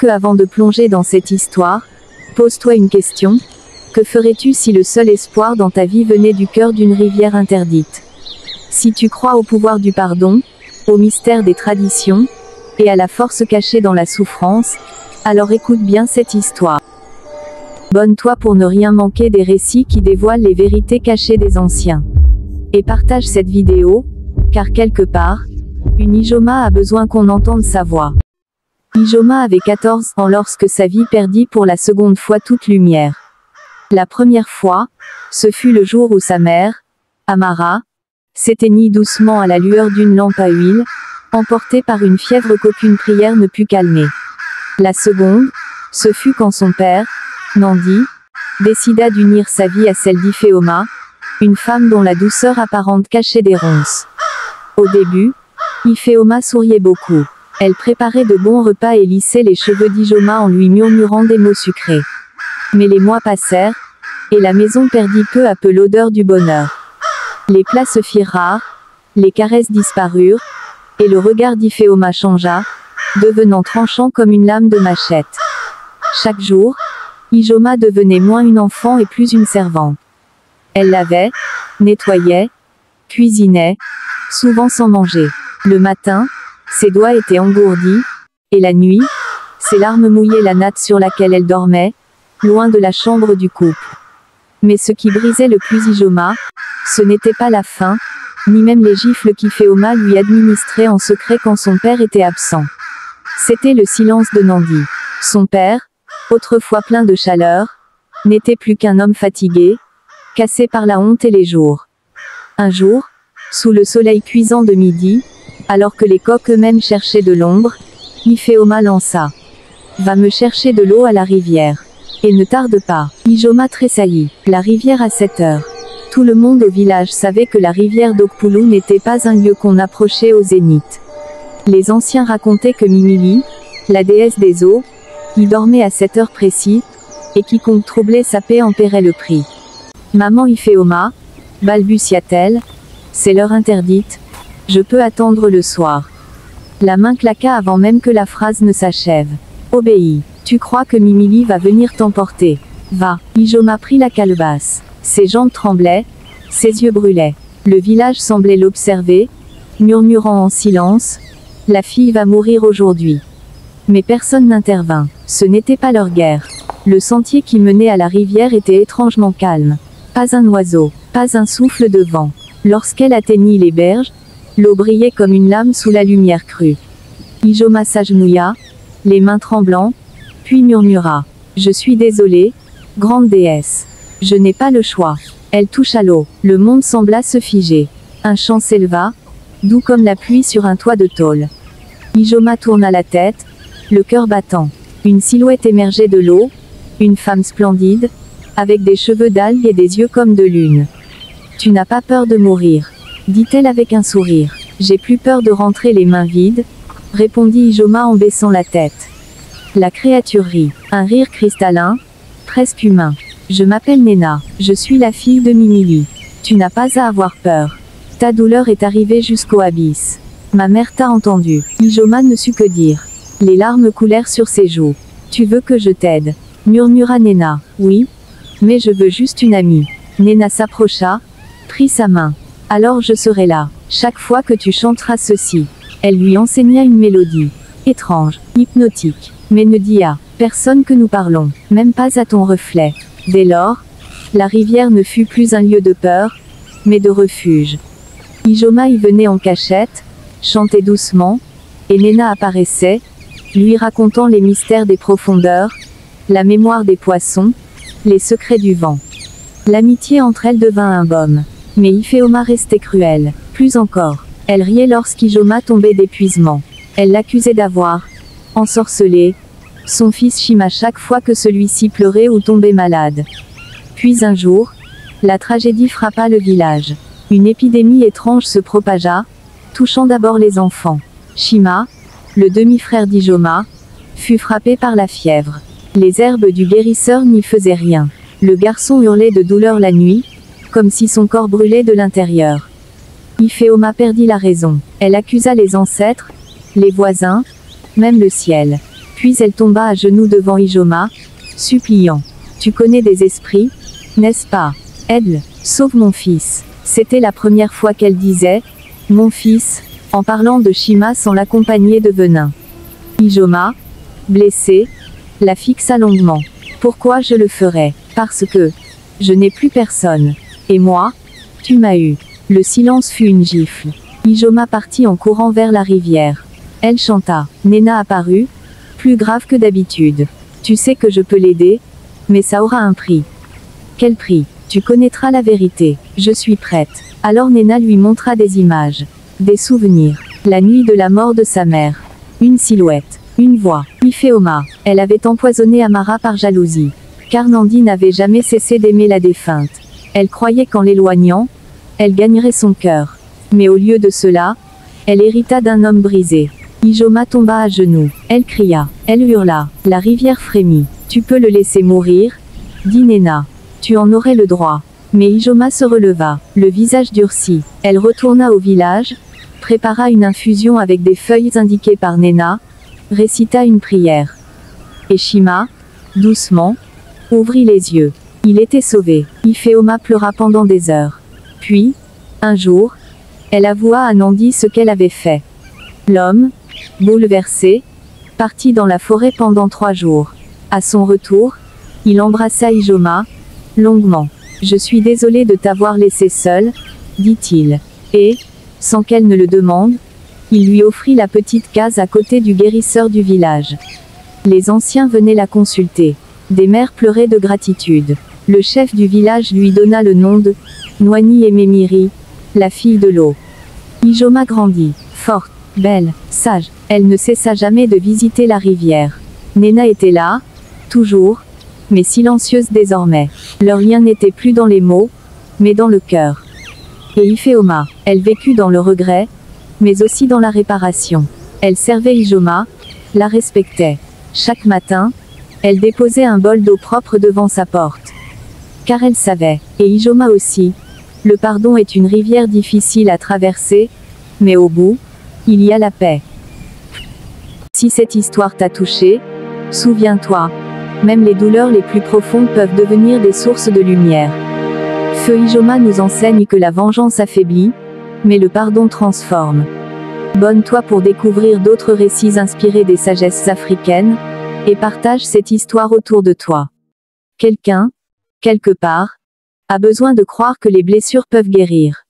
que avant de plonger dans cette histoire, pose-toi une question. Que ferais-tu si le seul espoir dans ta vie venait du cœur d'une rivière interdite? Si tu crois au pouvoir du pardon, au mystère des traditions, et à la force cachée dans la souffrance, alors écoute bien cette histoire. Abonne-toi pour ne rien manquer des récits qui dévoilent les vérités cachées des anciens. Et partage cette vidéo, car quelque part, une Ijoma a besoin qu'on entende sa voix. Ijoma avait 14 ans lorsque sa vie perdit pour la seconde fois toute lumière. La première fois, ce fut le jour où sa mère, Amara, s'éteignit doucement à la lueur d'une lampe à huile, emportée par une fièvre qu'aucune prière ne put calmer. La seconde, ce fut quand son père, Nandi, décida d'unir sa vie à celle d'Ifeoma, une femme dont la douceur apparente cachait des ronces. Au début, Ifeoma souriait beaucoup. Elle préparait de bons repas et lissait les cheveux d'Ijoma en lui murmurant des mots sucrés. Mais les mois passèrent, et la maison perdit peu à peu l'odeur du bonheur. Les plats se firent rares, les caresses disparurent, et le regard d'Ifeoma changea, devenant tranchant comme une lame de machette. Chaque jour, Ijoma devenait moins une enfant et plus une servante. Elle lavait, nettoyait, cuisinait, souvent sans manger. Le matin, ses doigts étaient engourdis, et la nuit, ses larmes mouillaient la natte sur laquelle elle dormait, loin de la chambre du couple. Mais ce qui brisait le plus Ijoma, ce n'était pas la faim, ni même les gifles qu'Ifeoma lui administrait en secret quand son père était absent. C'était le silence de Nandi. Son père, autrefois plein de chaleur, n'était plus qu'un homme fatigué, cassé par la honte et les jours. Un jour, sous le soleil cuisant de midi, alors que les coqs eux-mêmes cherchaient de l'ombre, Ifeoma lança: « Va me chercher de l'eau à la rivière. Et ne tarde pas. » Ijoma tressaillit. La rivière à 7 heures. Tout le monde au village savait que la rivière d'Okpulu n'était pas un lieu qu'on approchait au zénith. Les anciens racontaient que Mimili, la déesse des eaux, y dormait à 7 heures précises, et quiconque troublait sa paix en paierait le prix. « Maman Ifeoma, balbutia-t-elle, c'est l'heure interdite, je peux attendre le soir. » La main claqua avant même que la phrase ne s'achève. « Obéis. Tu crois que Mimili va venir t'emporter? Va. » Ijoma prit la calebasse. Ses jambes tremblaient, ses yeux brûlaient. Le village semblait l'observer, murmurant en silence: « La fille va mourir aujourd'hui. » Mais personne n'intervint. Ce n'était pas leur guerre. Le sentier qui menait à la rivière était étrangement calme. Pas un oiseau, pas un souffle de vent. Lorsqu'elle atteignit les berges, l'eau brillait comme une lame sous la lumière crue. Ijoma s'agenouilla, les mains tremblantes, puis murmura: « Je suis désolée, grande déesse. Je n'ai pas le choix. » Elle toucha l'eau. Le monde sembla se figer. Un chant s'éleva, doux comme la pluie sur un toit de tôle. Ijoma tourna la tête, le cœur battant. Une silhouette émergeait de l'eau, une femme splendide, avec des cheveux d'algue et des yeux comme de lune. « Tu n'as pas peur de mourir, » dit-elle avec un sourire. « J'ai plus peur de rentrer les mains vides, » répondit Ijoma en baissant la tête. La créature rit. Un rire cristallin, presque humain. « Je m'appelle Nena. Je suis la fille de Mimili. Tu n'as pas à avoir peur. Ta douleur est arrivée jusqu'au abysse. Ma mère t'a entendu. » Ijoma ne sut que dire. Les larmes coulèrent sur ses joues. « Tu veux que je t'aide? » murmura Nena. « Oui. Mais je veux juste une amie. » Nena s'approcha, prit sa main. « Alors je serai là. Chaque fois que tu chanteras ceci. » Elle lui enseigna une mélodie. Étrange, hypnotique. Mais ne dis à personne que nous parlons, même pas à ton reflet. Dès lors, la rivière ne fut plus un lieu de peur, mais de refuge. Ijoma y venait en cachette, chantait doucement, et Nena apparaissait, lui racontant les mystères des profondeurs, la mémoire des poissons, les secrets du vent. L'amitié entre elles devint un baume. Mais Ifeoma restait cruelle. Plus encore. Elle riait lorsqu'Ijoma tombait d'épuisement. Elle l'accusait d'avoir ensorcelé son fils Shima chaque fois que celui-ci pleurait ou tombait malade. Puis un jour, la tragédie frappa le village. Une épidémie étrange se propagea, touchant d'abord les enfants. Shima, le demi-frère d'Ijoma, fut frappé par la fièvre. Les herbes du guérisseur n'y faisaient rien. Le garçon hurlait de douleur la nuit, comme si son corps brûlait de l'intérieur. Ifeoma perdit la raison. Elle accusa les ancêtres, les voisins, même le ciel. Puis elle tomba à genoux devant Ijoma, suppliant. Tu connais des esprits, n'est-ce pas? Aide-le, sauve mon fils. C'était la première fois qu'elle disait, mon fils, en parlant de Shima sans l'accompagner de venin. Ijoma, blessé, la fixa longuement. Pourquoi je le ferais? Parce que je n'ai plus personne. Et moi, tu m'as eu. Le silence fut une gifle. Ijoma partit en courant vers la rivière. Elle chanta. Nena apparut, plus grave que d'habitude. Tu sais que je peux l'aider, mais ça aura un prix. Quel prix? Tu connaîtras la vérité. Je suis prête. Alors Nena lui montra des images. Des souvenirs. La nuit de la mort de sa mère. Une silhouette. Une voix. Ifeoma. Elle avait empoisonné Amara par jalousie. Car Nandi n'avait jamais cessé d'aimer la défunte. Elle croyait qu'en l'éloignant, elle gagnerait son cœur. Mais au lieu de cela, elle hérita d'un homme brisé. Ijoma tomba à genoux. Elle cria. Elle hurla. La rivière frémit. Tu peux le laisser mourir, dit Nena. Tu en aurais le droit. Mais Ijoma se releva, le visage durci. Elle retourna au village, prépara une infusion avec des feuilles indiquées par Nena, récita une prière. Et Shima, doucement, ouvrit les yeux. Il était sauvé. Ifeoma pleura pendant des heures. Puis, un jour, elle avoua à Nandi ce qu'elle avait fait. L'homme, bouleversé, partit dans la forêt pendant 3 jours. À son retour, il embrassa Ijoma, longuement. Je suis désolé de t'avoir laissé seule, dit-il. Et, sans qu'elle ne le demande, il lui offrit la petite case à côté du guérisseur du village. Les anciens venaient la consulter. Des mères pleuraient de gratitude. Le chef du village lui donna le nom de Noani Ememiri, la fille de l'eau. Ijoma grandit, forte, belle, sage. Elle ne cessa jamais de visiter la rivière. Nena était là, toujours, mais silencieuse désormais. Leur lien n'était plus dans les mots, mais dans le cœur. Et Ifeoma, elle vécut dans le regret, mais aussi dans la réparation. Elle servait Ijoma, la respectait. Chaque matin, elle déposait un bol d'eau propre devant sa porte. Car elle savait, et Ijoma aussi, le pardon est une rivière difficile à traverser, mais au bout, il y a la paix. Si cette histoire t'a touché, souviens-toi, même les douleurs les plus profondes peuvent devenir des sources de lumière. Feu Ijoma nous enseigne que la vengeance affaiblit, mais le pardon transforme. Abonne-toi pour découvrir d'autres récits inspirés des sagesses africaines, et partage cette histoire autour de toi. Quelqu'un, quelque part, a besoin de croire que les blessures peuvent guérir.